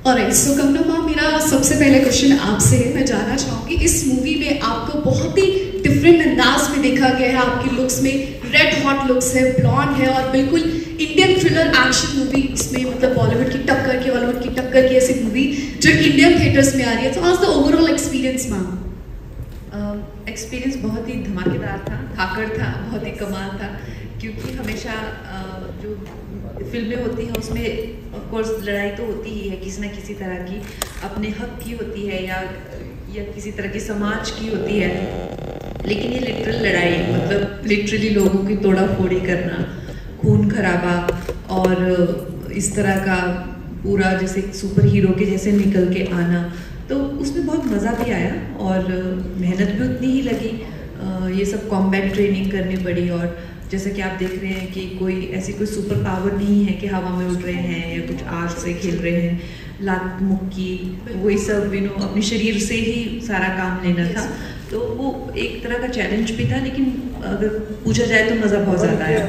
Alright, सो Kangana ma'am, मेरा सबसे पहले क्वेश्चन आपसे है। मैं जानना चाहूँगी इस मूवी में आपको बहुत ही डिफरेंट अंदाज में देखा गया है। आपकी लुक्स में रेड हॉट लुक्स है, ब्लॉन्ड है और बिल्कुल इंडियन थ्रिलर एक्शन मूवी, इसमें मतलब बॉलीवुड की टक्कर की, हॉलीवुड की टक्कर की ऐसी मूवी जो इंडियन थिएटर्स में आ रही है। तो आज the overall experience ma'am? Experience बहुत ही धमाकेदार था, धाकड़ था, बहुत ही कमाल था, क्योंकि हमेशा जो फिल्में होती हैं उसमें ऑफ कोर्स लड़ाई तो होती ही है, किसी न किसी तरह की, अपने हक की होती है या किसी तरह की समाज की होती है। लेकिन ये लिटरल लड़ाई, मतलब लिटरली लोगों की तोड़ा फोड़ी करना, खून खराबा और इस तरह का पूरा जैसे सुपर हीरो के जैसे निकल के आना, तो उसमें बहुत मज़ा भी आया और मेहनत भी उतनी ही लगी। ये सब कॉम्बैट ट्रेनिंग करनी पड़ी और जैसा कि आप देख रहे हैं कि कोई ऐसी कोई सुपर पावर नहीं है कि हवा में उड़ रहे हैं या कुछ आग से खेल रहे हैं, लात मुक्की वही सब अपने शरीर से ही सारा काम लेना था। तो वो एक तरह का चैलेंज भी था, लेकिन अगर पूछा जाए तो मज़ा बहुत ज़्यादा आया।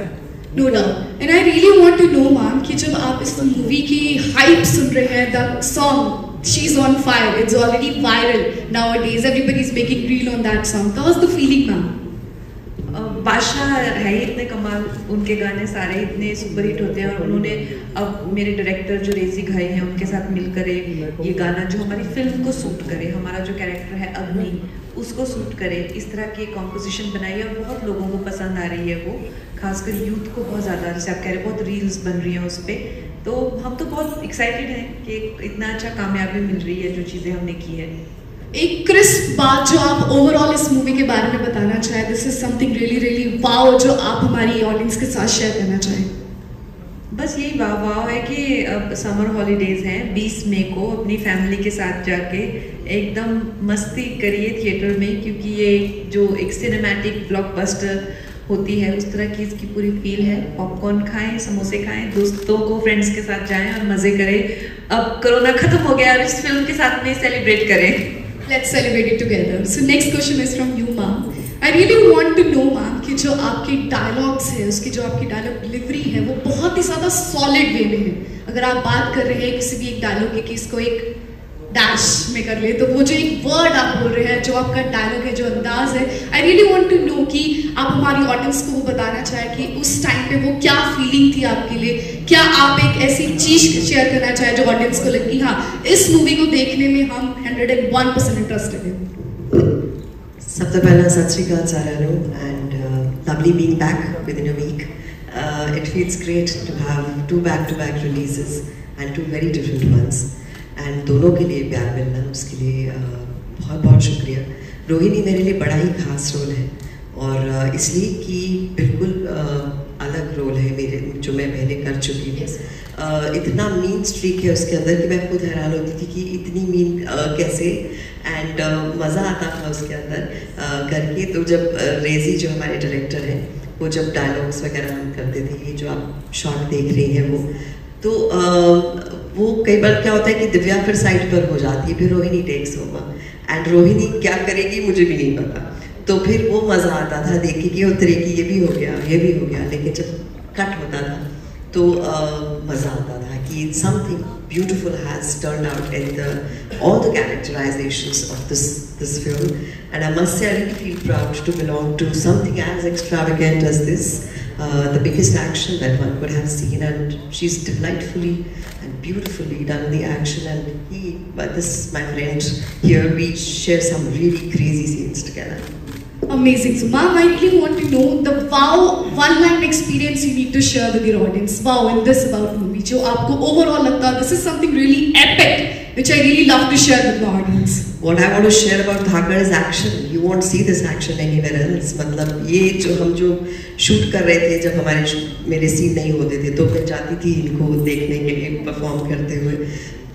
No doubt. And I really want to know, ma'am, कि जब आप इस मूवी की हाइप सुन रहे हैं, the song She's on Fire, it's already viral nowadays. Everybody is making reel on that song. How was the feeling, ma'am? बादशाह है इतने कमाल, उनके गाने सारे इतने सुपर हिट होते हैं और उन्होंने अब मेरे डायरेक्टर जो रेजी घाई हैं उनके साथ मिलकर ये गाना जो हमारी फिल्म को सूट करे, हमारा जो कैरेक्टर है अग्नि उसको सूट करे, इस तरह की कॉम्पोजिशन बनाई है और बहुत लोगों को पसंद आ रही है वो, खासकर यूथ को बहुत ज़्यादा, जैसे आप कह रहे हैं बहुत रील्स बन रही हैं उस पर। तो हम तो बहुत एक्साइटेड हैं कि इतना अच्छा कामयाबी मिल रही है जो चीज़ें हमने की है। एक क्रिस्प बात जो आप ओवरऑल इस मूवी के बारे में बताना चाहें, this is something really really wow जो आप हमारी ऑडियंस के साथ शेयर करना चाहें? बस यही वाव है कि अब समर हॉलीडेज़ हैं, 20 मई को अपनी फैमिली के साथ जाके एकदम मस्ती करिए थिएटर में, क्योंकि ये जो एक सिनेमैटिक ब्लॉकबस्टर होती है उस तरह की इसकी पूरी फील है। पॉपकॉर्न खाएं, समोसे खाएं, दोस्तों को फ्रेंड्स के साथ जाएं और मज़े करें। अब कोरोना ख़त्म हो गया और इस फिल्म के साथ में सेलिब्रेट करें। Let's celebrate it together. So next question is from you, ma'am. I really want to know, ma'am, कि जो आपके डायलॉग्स है, उसकी जो आपकी डायलॉग डिलीवरी है, वो बहुत ही ज़्यादा सॉलिड वे में है। अगर आप बात कर रहे हैं किसी भी एक डायलॉग की, इसको एक डैश में कर ले, तो वो जो एक वर्ड आप बोल रहे हैं, जो आपका डायलॉग है, जो अंदाज है, I really want to know कि आप हमारी ऑडियंस को वो बताना चाहें कि उस टाइम पे वो क्या फीलिंग थी आपके लिए। क्या आप एक ऐसी चीज शेयर करना चाहें जो ऑडियंस को लगी हाँ इस मूवी को देखने में हम 101% इंटरेस्टेड हैं? सबसे पहला सत श्री अकाल साਰਿਆਂ ਨੂੰ and lovely being back within a week. It feels great to have 2 back-to-back releases and 2 very different ones. And दोनों के लिए प्यार मिलना, उसके लिए बहुत बहुत शुक्रिया। रोहिणी मेरे लिए बड़ा ही खास रोल है और इसलिए कि बिल्कुल अलग रोल है मेरे, जो मैं पहले कर चुकी हूँ। इतना मीन स्ट्रीक है उसके अंदर कि मैं खुद हैरान होती थी कि इतनी मीन कैसे, एंड मज़ा आता था उसके अंदर करके। तो जब रेजी जो हमारे डायरेक्टर हैं वो जब डायलॉग्स वगैरह हम करते थे, ये जो आप शॉट देख रही हैं वो, तो वो कई बार क्या होता है कि दिव्या फिर साइड पर हो जाती है, फिर Rohini takes over and Rohini क्या करेगी मुझे भी नहीं पता। तो फिर वो मज़ा आता था देख के कि उतरेगी, ये भी हो गया, ये भी हो गया। लेकिन जब कट होता था तो मज़ा आता था कि something beautiful has turned out in all the characterizations of this film, and I must say I really feel proud to belong to something as extravagant as this, the biggest action that one could have seen, and she's delightfully and beautifully done the action, and my friend here, we share some really crazy scenes together. Amazing. So ma'am, I really want to know the wow one-line experience you need to share with your audience. Wow in this about movie जो आपको overall लगता है this is something really epic, which I really love to share with my audience. What I want to share about Dhagar is action. You won't see this action anywhere else. मतलब ये जो हम जो shoot कर रहे थे, जब मेरे सीन नहीं होते थे तो मैं जाती थी इनको देखने के लिए परफॉर्म करते हुए,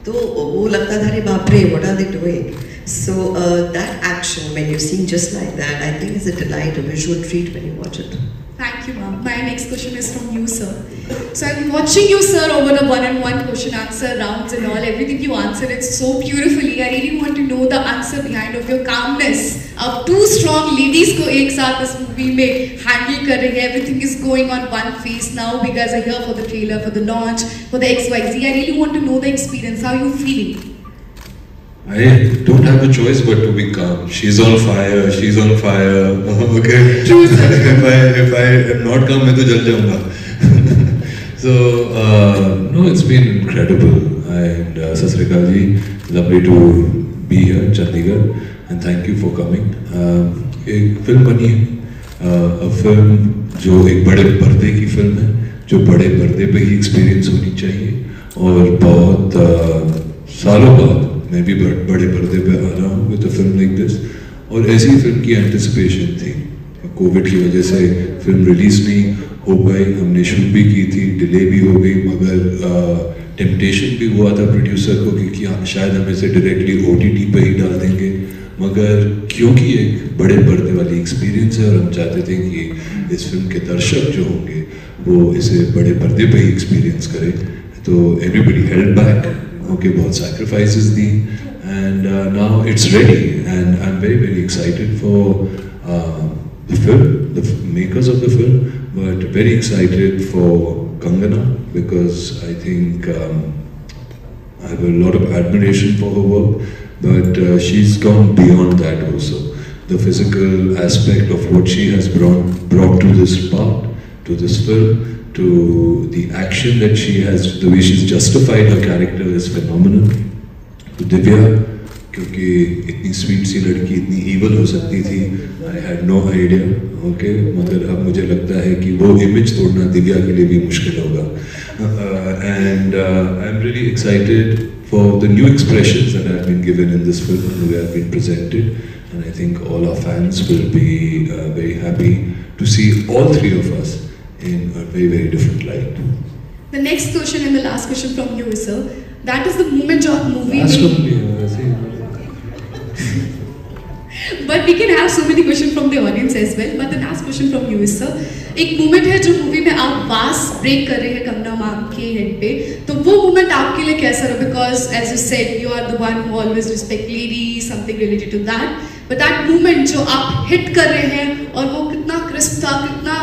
तो वो लगता था अरे बाप रे what are they doing. So that action, when you're seeing just like that, I think is a delight, a visual treat when you watch it. Thank you, ma'am. My next question is from you, sir. So I'm watching you, sir, over the one-on-one question answer rounds and all. Everything you answered it so beautifully. I really want to know the answer behind of your calmness. अब two strong ladies को एक साथ इस movie में handle कर रहे हैं. Everything is going on one face now. You guys are here for the trailer, for the launch, for the XYZ. I really want to know the experience. How you feeling? I don't have a choice but to be calm. She's on fire. She's on fire. Okay. True, sir. if I am not calm, मैं तो जल जाऊँगा. So no, it's been incredible. And Sat Sri Akal ji, lovely to be here in Chandigarh, and thank you for coming. एक film बनी है, a film जो एक बड़े पर्दे की फिल्म है, जो बड़े पर्दे पे ही एक्सपीरियंस होनी चाहिए, और बहुत सालों बाद मैं भी बड़े पर्दे पे आ रहा हूँ with a film like this. और ऐसी फिल्म की एंटिसिपेशन थी. कोविड की वजह से फिल्म रिलीज नहीं हो पाई. हमने शूट भी की थी, डिले भी हो गई, मगर टेम्पटेशन भी हुआ था प्रोड्यूसर को कि शायद हम इसे डायरेक्टली OTT पे ही डाल देंगे, मगर क्योंकि एक बड़े पर्दे वाली एक्सपीरियंस है और हम चाहते थे कि इस फिल्म के दर्शक जो होंगे वो इसे बड़े पर्दे पे ही एक्सपीरियंस करें, तो एवरीबडी हेल्ड बैक. Okay, बहुत sacrifices the, and now it's ready, and I'm very, very excited for the film, the makers of the film, but very excited for Kangana, because I think I have a lot of admiration for her work, but she's gone beyond that also. The physical aspect of what she has brought to this part, to this film, to the action that she has, the way she's justified her character is phenomenal. To Divya, क्योंकि इतनी sweet सी लड़की इतनी evil हो सकती थी, I had no idea. Okay, मगर अब मुझे लगता है कि वो इमेज तोड़ना दिव्या के लिए भी मुश्किल होगा. And I'm really excited for the new expressions that have been given in this film and that have been presented, and I think all our fans will be very happy to see all three of us in a very, very different light. The next question and the last question from you, sir. That is the moment जो आप movie But we can have so many questions from the audience as well. But the last question from you is, sir. एक moment है जो movie में आप बास break कर रहे हैं कंगना मैम के head पे, तो वो moment आपके लिए कैसा रहा? Because as you said, you are the one who always respect ladies, something related to that. But that moment जो आप hit कर रहे हैं और वो कितना crisp था, कितना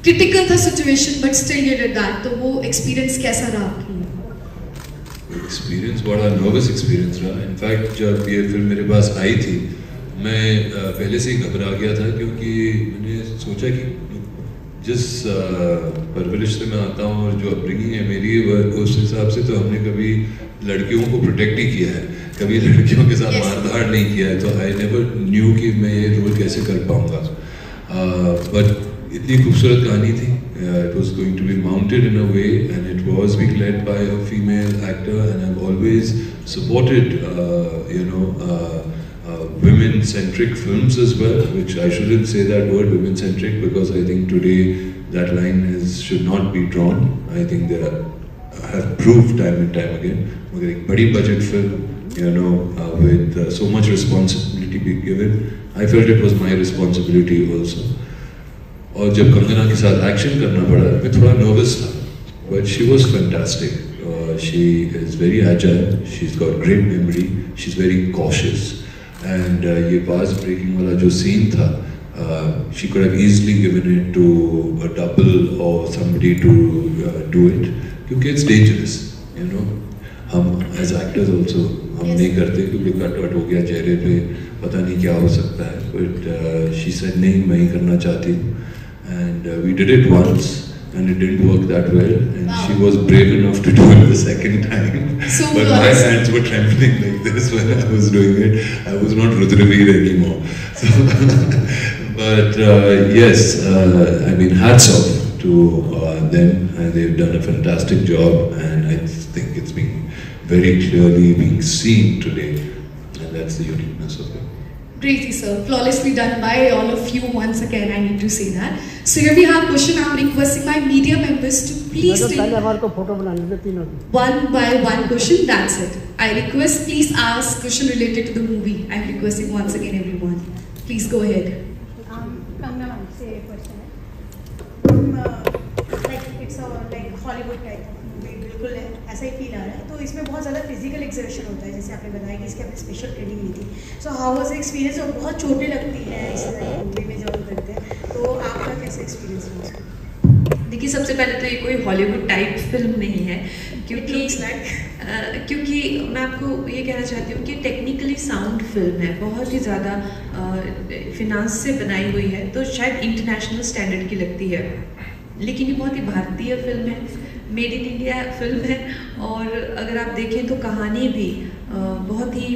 critical था situation, but still you did that. तो वो experience कैसा रहा आपके लिए? Experience बड़ा nervous experience रहा. In fact जब ये फिल्म मेरे पास आई थी, मैं पहले से ही घबरा गया था, क्योंकि मैंने सोचा कि जिस परवरिश से मैं आता हूँ और जो अपब्रिंगिंग है मेरी, उस हिसाब से तो हमने कभी लड़कियों को प्रोटेक्ट ही किया है, कभी लड़कियों के साथ मारधाड़ नहीं किया है, तो आई नेवर न्यू कि मैं ये रोल कैसे कर पाऊँगा. बट इतनी खूबसूरत कहानी थी. It was going to be mounted in a way, and it was being led by a female actor, and I've always supported women-centric films as well, which I shouldn't say that word women-centric, because I think today that line should not be drawn. I think there have proved time and time again. But a big budget film, with so much responsibility being given, I felt it was my responsibility also. और जब कंगना के साथ action करना पड़ा, मैं थोड़ा nervous था, but she was fantastic. She is very agile, she's got great memory, she's very cautious, and ये bars breaking वाला जो scene था, she could have easily given it to a double or somebody to do it, क्योंकि it's dangerous, हम as actors also हम नहीं करते, क्योंकि कट हो गया चेहरे पे, पता नहीं क्या हो सकता है, but she said नहीं, मैं ही करना चाहती हूँ. And we did it once, and it didn't work that well. And she was brave enough to do it the second time. So but my hands were trembling like this when I was doing it. I was not Rudraveer anymore. So but yes, I mean, hats off to them, and they've done a fantastic job. And I think it's been very clearly being seen today, and that's the uniqueness of it. Crazy, sir. Flawlessly done by all of you once again. I need to say that. So here we have question. I'm requesting my media members to please take one by one question. That's it. I request please ask question related to the movie. I'm requesting once again everyone. Please go ahead. Kangna से question है. Like it's a like Hollywood type of movie बिल्कुल है ऐसा ही feel आ रहा है. तो इसमें बहुत ज़्यादा फिजिकल एक्सर्शन होता है जैसे आपने बताया कि इसकी आपने स्पेशल ट्रेनिंग ली थी. सो हाउ वाज एक्सपीरियंस और बहुत चोटें लगती हैं इस तरह की मूवी में जब हम करते हैं तो आपका कैसा एक्सपीरियंस रहा? देखिए सबसे पहले तो ये कोई हॉलीवुड टाइप फिल्म नहीं है क्योंकि मैं आपको ये कहना चाहती हूँ कि टेक्निकली साउंड फिल्म है, बहुत ही ज़्यादा फिनांस से बनाई हुई है, तो शायद इंटरनेशनल स्टैंडर्ड की लगती है, लेकिन ये बहुत ही भारतीय फिल्म है, मेड इन इंडिया फिल्म है. और अगर आप देखें तो कहानी भी बहुत ही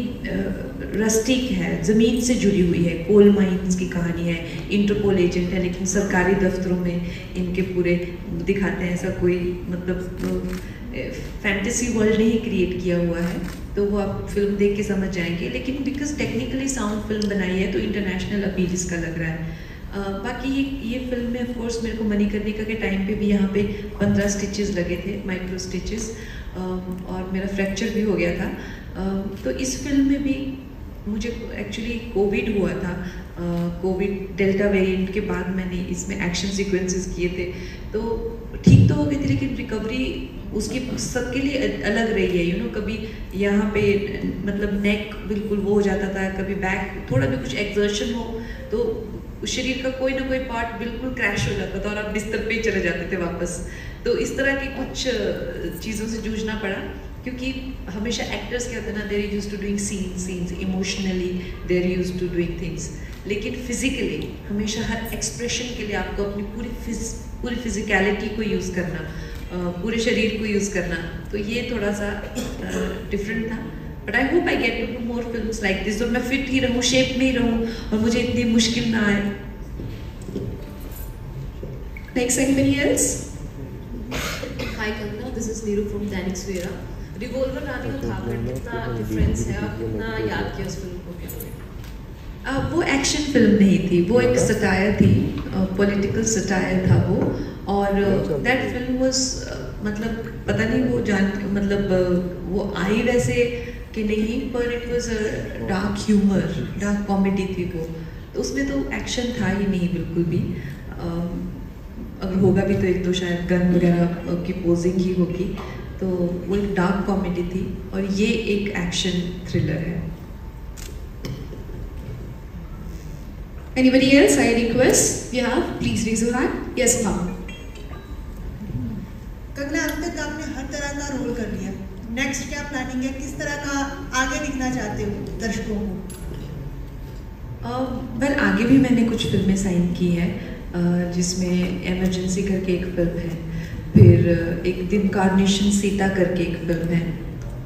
रस्टिक है, ज़मीन से जुड़ी हुई है, कोल माइंस की कहानी है. इंटरपोल एजेंट है लेकिन सरकारी दफ्तरों में इनके पूरे दिखाते हैं, ऐसा कोई मतलब फैंटेसी वर्ल्ड नहीं क्रिएट किया हुआ है, तो वो आप फिल्म देख के समझ जाएंगे. लेकिन बिकॉज टेक्निकली साउंड फिल्म बनाई है तो इंटरनेशनल अपील इसका लग रहा है. बाकी ये फिल्म में ऑफ कोर्स मेरे को मणिकर्णिका के टाइम पे भी यहाँ पे 15 स्टिचेस लगे थे, माइक्रो स्टिचेस, और मेरा फ्रैक्चर भी हो गया था. तो इस फिल्म में भी मुझे एक्चुअली कोविड हुआ था, कोविड डेल्टा वेरिएंट के बाद मैंने इसमें एक्शन सीक्वेंसेस किए थे, तो ठीक तो हो गई थी लेकिन रिकवरी उसकी सबके लिए अलग रही है. यू नो कभी यहाँ पे मतलब नेक बिल्कुल वो हो जाता था, कभी बैक थोड़ा भी कुछ एक्सर्शन हो तो शरीर का कोई ना कोई पार्ट बिल्कुल क्रैश हो जाता था और आप बिस्तर पे ही चले जाते थे वापस. तो इस तरह की कुछ चीज़ों से जूझना पड़ा क्योंकि हमेशा एक्टर्स क्या होते हैं ना, they're use to doing scenes emotionally, they're use to doing things, लेकिन फिजिकली हमेशा हर एक्सप्रेशन के लिए आपको अपनी पूरी फिजिकलिटी को यूज़ करना, पूरे शरीर को यूज़ करना, तो ये थोड़ा सा डिफरेंट था. But I hope I get to do more films like this, और मैं फिट ही रहूँ, शेप में ही रहूँ और मुझे इतनी मुश्किल ना आए. Next, anybody else? Hi Kangna, this is Neeru from Dainik Swera. Revolver Rani और खाकर कितना डिफरेंस है, आप कितना याद किया उस फिल्म को? वो एक्शन फिल्म नहीं थी, वो एक सटायर थी, पॉलिटिकल सटायर था वो. और दैट फिल्म वाज मतलब पता नहीं वो मतलब वो आई वैसे कि नहीं, पर it was a dark humour, dark comedy थी वो. तो उसमें तो एक्शन था ही नहीं बिल्कुल भी. अगर होगा भी तो एक तो शायद गन वगैरह की पोजिंग ही होगी. तो वो एक डार्क कॉमेडी थी और ये एक एक्शन थ्रिलर है. Anybody else? I request. Yeah, please raise your hand. Yes, ma'am. Kangana, अब तक आपने हर तरह का रोल कर लिया, नेक्स्ट क्या प्लानिंग है, किस तरह का आगे दिखना चाहते हो दर्शकों को? वेल आगे भी मैंने कुछ फिल्में साइन की हैं, जिसमें एमरजेंसी करके एक फिल्म है, फिर एक दिन कार्नेशन सीता करके एक फिल्म है,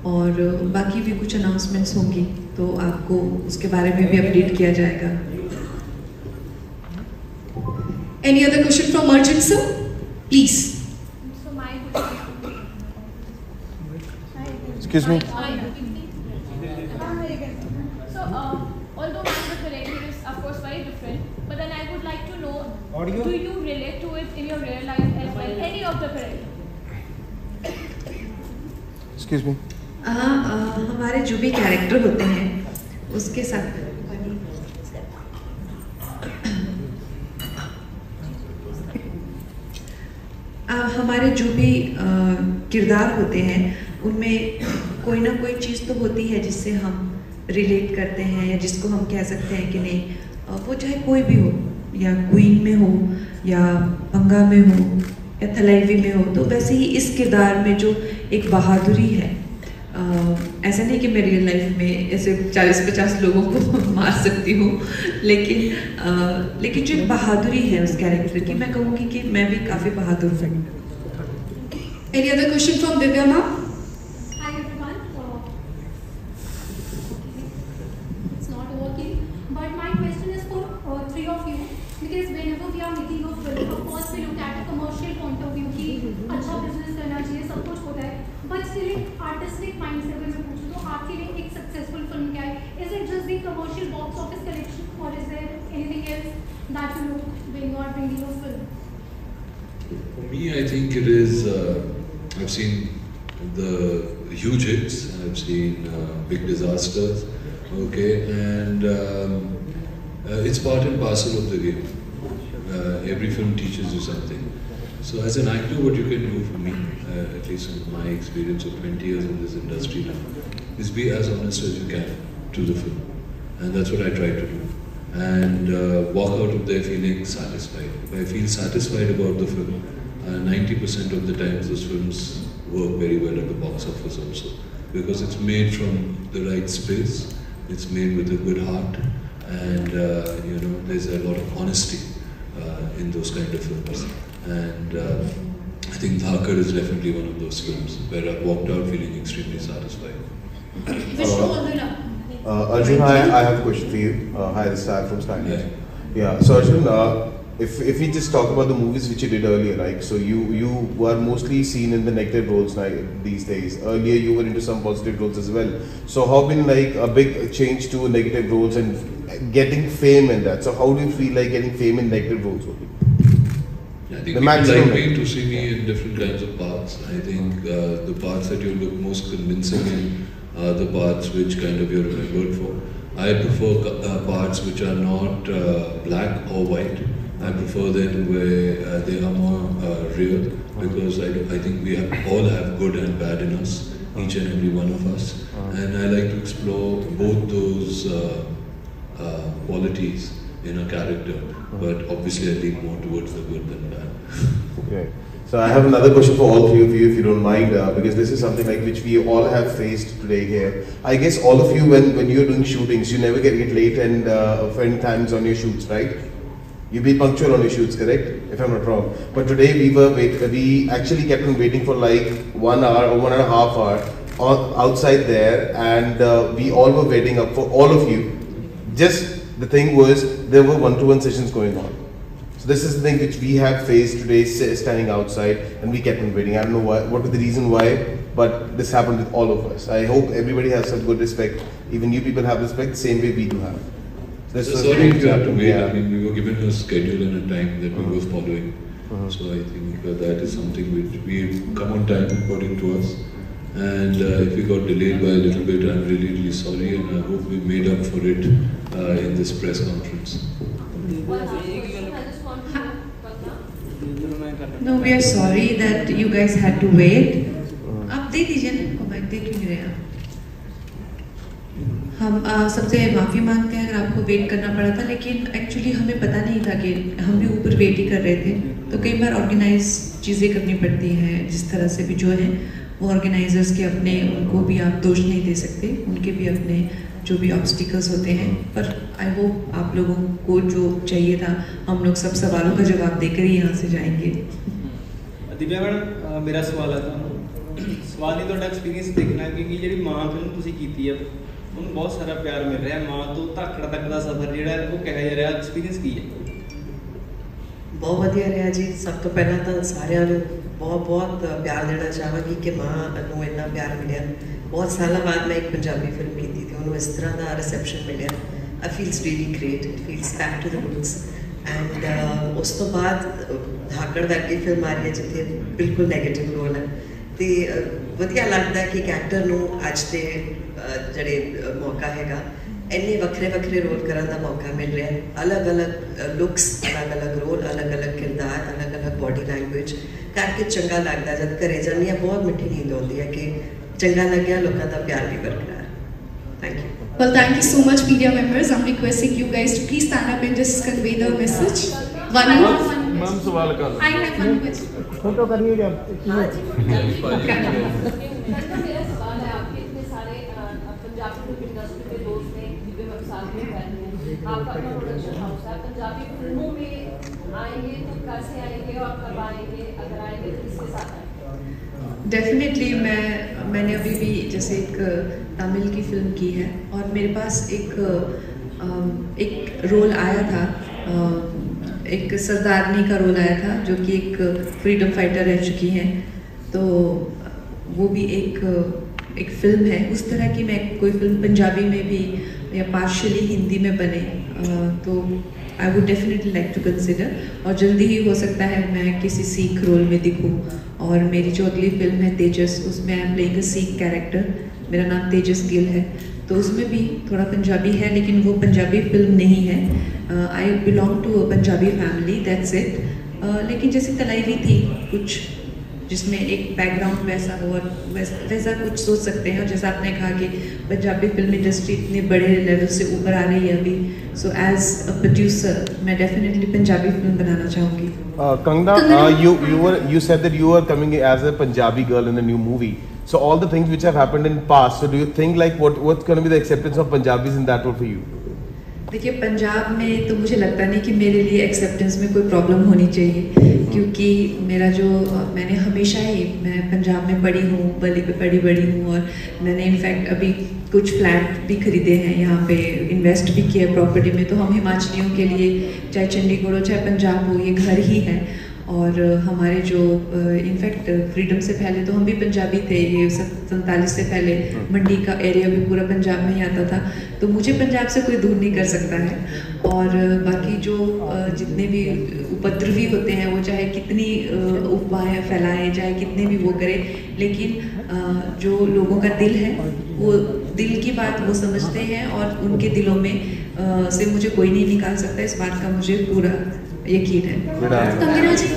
और बाकी भी कुछ अनाउंसमेंट्स होंगी तो आपको उसके बारे में भी अपडेट किया जाएगा. Any other question from Arjun sir? Please. So my Excuse me. So although the character is of course very different, but then I would like to know, do you relate to it in your real life as well? Any of the character? Excuse me. हमारे जो भी character होते हैं उसके साथ हमारे जो भी किरदार होते हैं उनमें कोई ना कोई चीज़ तो होती है जिससे हम रिलेट करते हैं, या जिसको हम कह सकते हैं कि नहीं, वो चाहे कोई भी हो, या क्वीन में हो, या पंगा में हो, या थलाइवी में हो. तो वैसे ही इस किरदार में जो एक बहादुरी है, ऐसा नहीं कि मैं रियल लाइफ में ऐसे 40-50 लोगों को मार सकती हूँ, लेकिन जो एक बहादुरी है उस कैरेक्टर की, मैं कहूँगी कि मैं भी काफ़ी बहादुर हूँ. Any other question from Divya ma'am? Hi everyone. It's not working, but my question is for three of you, because whenever we are making a film, of course we look at a commercial point of view कि अच्छा business करना चाहिए, सब कुछ होता है, but still एक artistic mind से अगर मैं पूछूँ तो आपके लिए एक सक्सेसफुल फिल्म क्या है? Is it just the say commercial box office collection, or is there anything else that you look when you are bringing a film? For me, I think it is, I've seen the huge hits, I've seen big disasters, okay, and it's part and parcel of the game. Every film teaches you something. So as an actor, what you can do for me, at least in my experience of 20 years in this industry now, is be as honest as you can to the film. And that's what I try to do. And walk out of there feeling satisfied. If I feel satisfied about the film, 90% of the times those films work very well at the box office also. Because it's made from the right space, it's made with a good heart, and you know, there's a lot of honesty in those kind of films. And I think Dhakar is definitely one of those films where I walked out feeling extremely satisfied. Arjun, I have a question for you. Hi, this is Sai from Stanley. Yeah. So Arjun, if we just talk about the movies which you did earlier, like, so you were mostly seen in the negative roles these days. Earlier you were into some positive roles as well. So how been like a big change to negative roles and getting fame in that? So how do you feel like getting fame in negative roles only? I think people like me to see me in different kinds of parts. I think the parts that you look most convincing in are the parts which kind of you're remembered for. I prefer parts which are not black or white. I prefer them where they are more real, because I think we all have good and bad in us, each and every one of us. And I like to explore both those qualities in a character, but obviously I lean more towards the good than bad. Okay. So I have another question for all three of you, if you don't mind, because this is something like which we all have faced today here. I guess all of you, when you're doing shootings, you never get late and friend times on your shoots, right? You be punctual on your shoots, correct? If I'm not wrong. But today we actually kept on waiting for like 1 hour or 1.5 hours outside there, and we all were waiting up for all of you. Just the thing was, there were 1-to-1 sessions going on. So this is the thing which we have faced today, standing outside, and we kept on waiting. I don't know what was the reason why, but this happened with all of us. I hope everybody has some good respect. Even you people have respect the same way we do have. So sorry if you have to wait. I mean, we were given a schedule and a time that we were following. So I think that is something which we come on time according to us. And if we got delayed by a little bit, I'm really, really sorry, and I hope we made up for it in this press conference. No, we are sorry that you guys had to wait. आप दे दीजिए ना, mic दे क्यों नहीं रहे आप? हम सबसे माफ़ी मांगते हैं अगर आपको वेट करना पड़ा था, लेकिन एक्चुअली हमें पता नहीं था कि हम भी ऊपर वेट ही कर रहे थे, तो कई बार ऑर्गेनाइज चीज़ें करनी पड़ती हैं जिस तरह से भी जो है वो ऑर्गेनाइजर्स के अपने, उनको भी आप दोष नहीं दे सकते, उनके भी अपने जो भी ऑब्स्टिकल्स होते हैं। पर आई होप आप लोगों को जो चाहिए था, हम लोग सब सवालों का जवाब देकर ही यहाँ से जाएंगे। दिव्या मैडम, मेरा सवाल है सवाल नहीं तो एक्सपीरियंस देखना है, क्योंकि जी मां फिल्म तुसी कीती है उन्हें बहुत सारा प्यार मिल रहा है, मां तो धाकड़ तक का सफर जो वो कहा जा रहा, एक्सपीरियंस की है? बहुत वधिया रहा जी। सब तो पहला तो सारिਆਂ ਨੂੰ बहुत बहुत प्यार देना चाहांगी कि मां ਨੂੰ इन्ना प्यार मिलिया। बहुत सालों बाद मैं एक पंजाबी फिल्म की थी, उन्होंने इस तरह का रिसेप्शन मिलिया। I feels really great, it feels back to the roots. And उस तो बाद धाकड़ वर्गी फिल्म आ रही है जिथे बिल्कुल नैगेटिव रोल है, तो वधिया लगता है कि एक एक्टर ਨੂੰ ਅੱਜ ਦੇ ਜਿਹੜੇ मौका हैगा इन्ने वक्रे वक्रे रोल करने का मौका मिल रहा है। अलग अलग लुक्स, अलग अलग रोल, अलग अलग किरदार, अलग अलग बॉडी लैंग्वेज करके चंगा लगता है। जब घरे जानी है बहुत मिठी नींद आती है कि चंगा लग्या, लोगों का प्यार भी बरकरार। Thank you. Well, thank you so much, media members. I'm requesting you guys to please stand up and just convey the message. I have one question. Photo करनी है पंजाबी फिल्म इंडस्ट्री के दोस्त हैं, दिव्य मैम साथ में बैठे हैं, आपका अपना प्रोडक्शन हाउस है, पंजाबी फिल्मों में आएंगे तो कैसे आएंगे और कब आएंगे, अगर आएंगे तो किसके साथ आएंगे? डेफिनेटली मैंने अभी भी जैसे एक तमिल की फिल्म की है, और मेरे पास एक रोल आया था, एक सरदारनी का रोल आया था, जो कि एक फ्रीडम फाइटर रह चुकी हैं, तो वो भी एक एक फिल्म है, उस तरह की मैं कोई फिल्म पंजाबी में भी या पार्शली हिंदी में बने तो I would definitely like to consider. और जल्दी ही हो सकता है मैं किसी सीख रोल में दिखूं। और मेरी जो अगली फिल्म है तेजस, उसमें आई एम प्लेइंग अ सीख कैरेक्टर। मेरा नाम तेजस गिल है, तो उसमें भी थोड़ा पंजाबी है, लेकिन वो पंजाबी फिल्म नहीं है। I belong to a Punjabi family, that's it. लेकिन जैसे तलाईवी थी कुछ, जिसमें एक बैकग्राउंड वैसा हो और वैसा कुछ सोच सकते हैं। और जैसा आपने कहा कि पंजाबी फिल्म इंडस्ट्री इतने बड़े लेवल से ऊपर आ रही है अभी, सो एज अ प्रोड्यूसर मैं डेफिनेटली पंजाबी फिल्म बनाना चाहूँगी। Kangana, you said that you are coming as a Punjabi girl in a new movie. So all the things which have happened in past, so do you think like what's going to be the acceptance of Punjabis in that role for you? देखिए, पंजाब में तो मुझे लगता नहीं कि मेरे लिए acceptance में कोई प्रॉब्लम होनी चाहिए, क्योंकि मेरा जो मैंने हमेशा ही मैं पंजाब में पढ़ी हूँ, बली पे पढ़ी बड़ी हूँ। और मैंने इनफैक्ट अभी कुछ फ्लैट भी खरीदे हैं यहाँ पे, इन्वेस्ट भी किया प्रॉपर्टी में। तो हम हिमाचलियों के लिए चाहे चंडीगढ़ हो चाहे पंजाब हो, ये घर ही है। और हमारे जो इनफैक्ट फ्रीडम से पहले तो हम भी पंजाबी थे, ये 47 से पहले मंडी का एरिया भी पूरा पंजाब में ही आता था। तो मुझे पंजाब से कोई दूर नहीं कर सकता है। और बाकी जो जितने भी उपद्रवी होते हैं, वो चाहे कितनी अफवाहें फैलाएं, चाहे कितने भी वो करें, लेकिन जो लोगों का दिल है, वो दिल की बात वो समझते हैं और उनके दिलों में से मुझे कोई नहीं निकाल सकता। इस बात का मुझे पूरा यकीन है। कंगना जी,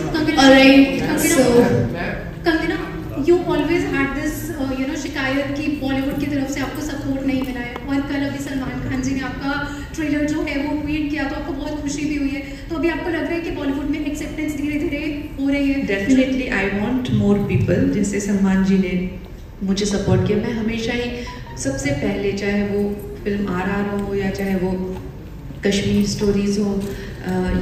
Kangana, you always had this शिकायत कि बॉलीवुड की तरफ से आपको सपोर्ट नहीं मिला है। और कल अभी सलमान खान जी ने आपका ट्रेलर जो है वो ट्वीट किया, तो आपको बहुत खुशी भी हुई है। तो अभी आपको लग रहा है कि बॉलीवुड में एक्सेप्टेंस धीरे धीरे हो रही है? Definitely I want more people. जैसे सलमान जी ने मुझे सपोर्ट किया, मैं हमेशा ही सबसे पहले, चाहे वो फिल्म RRR हो या चाहे वो कश्मीर स्टोरीज हो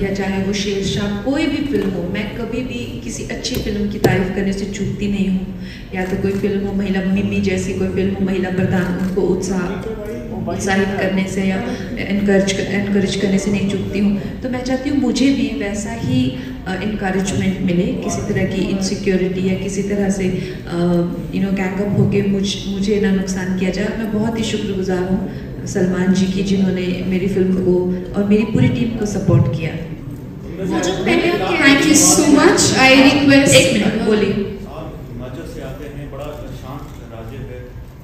या चाहे वो शेरशाह, कोई भी फिल्म हो, मैं कभी भी किसी अच्छी फिल्म की तारीफ करने से चूकती नहीं हूँ। या तो कोई फिल्म हो, महिला मिमी जैसी कोई फिल्म हो, महिला प्रधान, उनको उत्साहित करने से या एनकरेज करने से नहीं चूकती हूँ। तो मैं चाहती हूँ मुझे भी वैसा ही इनकरेजमेंट मिले, किसी तरह की इनसिक्योरिटी या किसी तरह से गैंगअप होके मुझे ना नुकसान किया जाए। मैं बहुत ही शुक्रगुजार हूँ सलमान जी की, जिन्होंने मेरी फिल्म को और मेरी पूरी टीम को सपोर्ट किया। Thank you so much. I request, एक मिनट बोलिए। हिमाचल से आते हैं, बड़ा शांत राज्य है,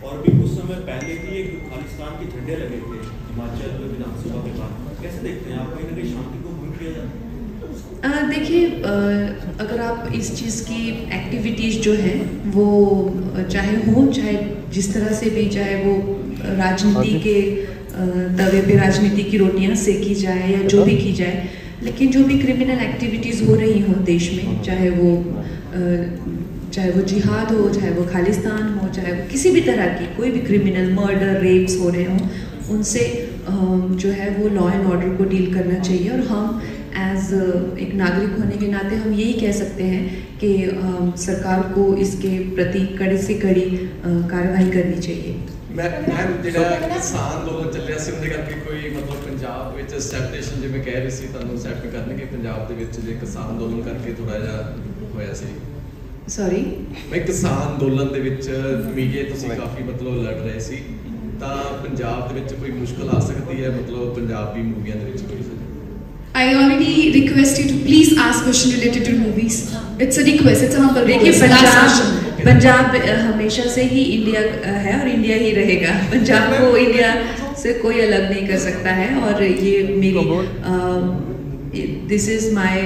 और भी कुछ समय पहले भी एक खालिस्तान के झंडे लगे थे हिमाचल विधानसभा के बाद। कैसे देखते हैं आप, कहीं ना कहीं शांति को भंग किया जाता है? देखिए, अगर आप इस चीज़ की एक्टिविटीज़ जो है वो चाहे हो, चाहे जिस तरह से भी, चाहे वो राजनीति के तवे पे राजनीति की रोटियां सेकी जाए या जो भी की जाए, लेकिन जो भी क्रिमिनल एक्टिविटीज़ हो रही हो देश में, चाहे वो जिहाद हो, चाहे वो खालिस्तान हो, चाहे वो किसी भी तरह की कोई भी क्रिमिनल मर्डर रेप्स हो रहे हों, उनसे जो है वो लॉ एंड ऑर्डर को डील करना चाहिए। और हम एज एक नागरिक होने के नाते हम यही कह सकते हैं कि सरकार को इसके प्रति कड़ी से कड़ी कार्रवाई करनी चाहिए। मैं ਜਿਹੜਾ ਕਿਸਾਨ ਅੰਦੋਲਨ ਚੱਲਿਆ ਸੀ ਉਹਦੇ ਕਰਕੇ ਕੋਈ ਮਤਲਬ ਪੰਜਾਬ ਵਿੱਚ ਸੈਪਰੇਸ਼ਨ ਜਿਵੇਂ ਕਹਿ ਰਹੀ ਸੀ ਤੁਹਾਨੂੰ ਸੈਟ ਕਰਨਗੇ ਪੰਜਾਬ ਦੇ ਵਿੱਚ ਜੇ ਕਿਸਾਨ ਅੰਦੋਲਨ ਕਰਕੇ ਥੋੜਾ ਜਿਹਾ ਹੋਇਆ ਸੀ। ਸੌਰੀ, ਮੈਂ ਕਿਸਾਨ ਅੰਦੋਲਨ ਦੇ ਵਿੱਚ ਮੀਡੀਆ ਤੁਸੀਂ ਕਾਫੀ ਮਤਲਬ ਲੜ ਰਹੇ ਸੀ, ਤਾਂ ਪੰਜਾਬ ਦੇ ਵਿੱਚ ਕੋਈ ਮੁਸ਼ਕਲ ਆ ਸਕਦੀ ਹੈ ਮਤਲਬ ਪੰਜਾਬੀ ਮੂਵੀਆਂ ਦੇ ਵਿੱਚ ਕੋਈ? I already request you to please ask question related to movies. It's a request. It's a humble request. देखिए, पंजाब हमेशा से ही इंडिया है और इंडिया ही रहेगा। पंजाब को इंडिया से कोई अलग नहीं कर सकता है। और ये मेरी दिस इज़ माय,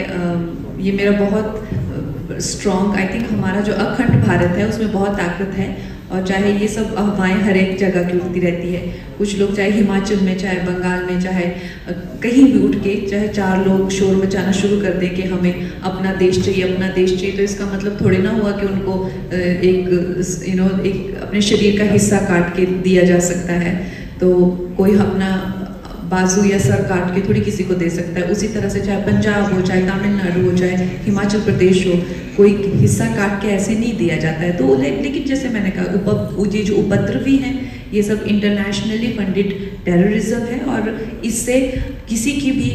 ये मेरा बहुत स्ट्रॉन्ग, आई थिंक हमारा जो अखंड भारत है उसमें बहुत ताकत है। और चाहे ये सब अफवाहें हर एक जगह की उठती रहती है, कुछ लोग चाहे हिमाचल में, चाहे बंगाल में, चाहे कहीं भी उठ के चाहे 4 लोग शोर मचाना शुरू कर दें कि हमें अपना देश चाहिए, अपना देश चाहिए, तो इसका मतलब थोड़ी ना हुआ कि उनको एक अपने शरीर का हिस्सा काट के दिया जा सकता है। तो कोई अपना बाजू या सर काट के थोड़ी किसी को दे सकता है। उसी तरह से चाहे पंजाब हो, चाहे तमिलनाडु हो, चाहे हिमाचल प्रदेश हो, कोई हिस्सा काट के ऐसे नहीं दिया जाता है। तो लेकिन जैसे मैंने कहा, ये जो उपद्रवी हैं, ये सब इंटरनेशनली फंडेड टेररिज्म है। और इससे किसी की भी,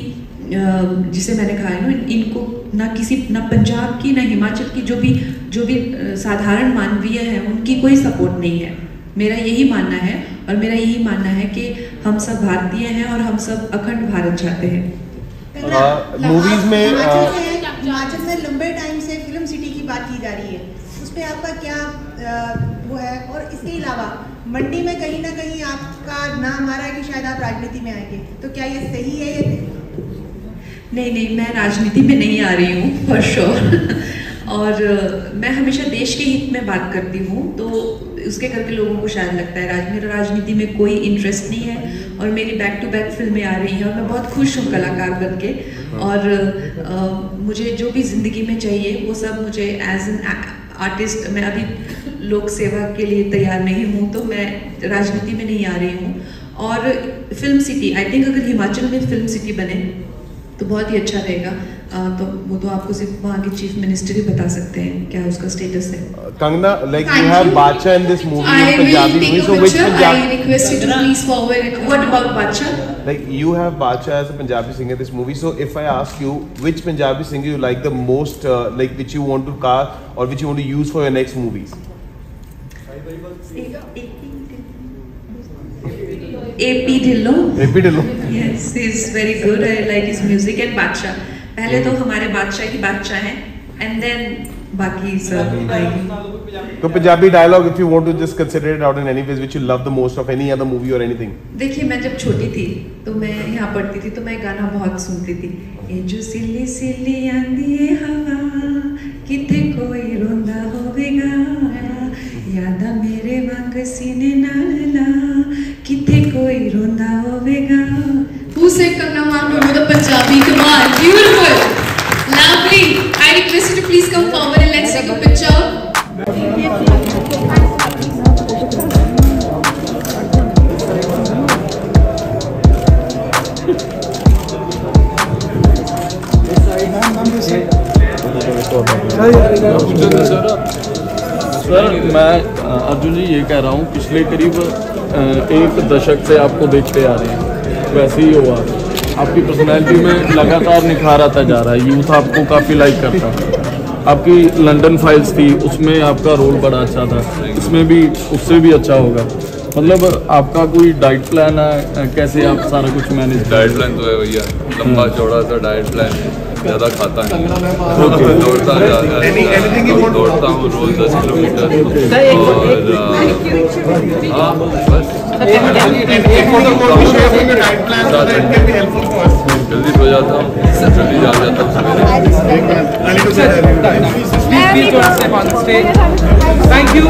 जिसे मैंने कहा है ना, इनको ना पंजाब की ना हिमाचल की जो भी साधारण मानवीय है, उनकी कोई सपोर्ट नहीं है। मेरा यही मानना है, और मेरा यही मानना है कि हम सब भारतीय हैं और हम सब अखंड भारत चाहते हैं। मूवीज में हिमाचल में लंबे टाइम से फिल्म सिटी की बात की जा रही है, उस पर आपका क्या वो है? और इसके अलावा मंडी में कहीं ना कहीं आपका नाम आ रहा है कि शायद आप राजनीति में आएंगे, तो क्या ये सही है या नहीं, मैं राजनीति में नहीं आ रही हूँ फॉर श्योर। और मैं हमेशा देश के हित में बात करती हूँ, तो उसके करके लोगों को शायद लगता है मेरा राजनीति में कोई इंटरेस्ट नहीं है। और मेरी बैक टू बैक फिल्में आ रही हैं और मैं बहुत खुश हूँ कलाकार बनके। और मुझे जो भी ज़िंदगी में चाहिए वो सब मुझे एज एन आर्टिस्ट, मैं अभी लोक सेवा के लिए तैयार नहीं हूँ, तो मैं राजनीति में नहीं आ रही हूँ। और फिल्म सिटी, आई थिंक अगर हिमाचल में फिल्म सिटी बने तो बहुत ही अच्छा रहेगा। तो वो तो आपको सिर्फ वहाँ के चीफ मिनिस्टर ही बता सकते हैं क्या उसका स्टेटस है। Kangana, like you have Bacha in this movie, I Punjabi will movie. take So a which picture. Punjabi? I request you to please forward it. What about Bacha? Like you have Bacha as a Punjabi singer in this movie. So if I ask you which Punjabi singer you like the most, like which you want to cast or which you want to use for your next movies? AP Dhillon. AP Dhillon. Yes, he is very good. I like his music and Bacha. पहले तो हमारे बादशाह की बादशाह हैं, and then बाकी सब। तो Punjabi dialogue, if you want to just consider it out in any ways, which you love the most of any other movie or anything. देखिए, मैं जब छोटी थी तो मैं यहाँ पढ़ती थी, तो मैं गाना बहुत सुनती थी। ये जो सिल्ली सिल्ली आंदी है हवा, किथे कोई रोंदा होवेगा, यादा मेरे वांग सीने नाल ला, किथे कोई रोंदा होवेगा। Who said Kangana ma'am don't know the Punjabi? Come on, beautiful, lovely. I request you to please come forward and let's take a picture. Sir, मैं अर्जुन जी ये कह रहा हूँ, पिछले करीब 1 दशक से आपको देखते आ रहे हैं, वैसे ही हुआ आपकी पर्सनैलिटी में लगातार निखार आता जा रहा है। यूथ आपको काफ़ी लाइक करता है। आपकी लंदन फाइल्स थी, उसमें आपका रोल बड़ा अच्छा था, इसमें भी उससे भी अच्छा होगा। मतलब आपका कोई डाइट प्लान है, कैसे आप सारा कुछ मैनेज? डाइट प्लान तो है भैया, लंबा चौड़ा सा डाइट प्लान, ज़्यादा खाता नहीं, दौड़ता हूँ रोज 10 किलोमीटर। और हाँ बस जल्दी हो जाता हूँ, जल्दी जा जाता हूँ। Thank you.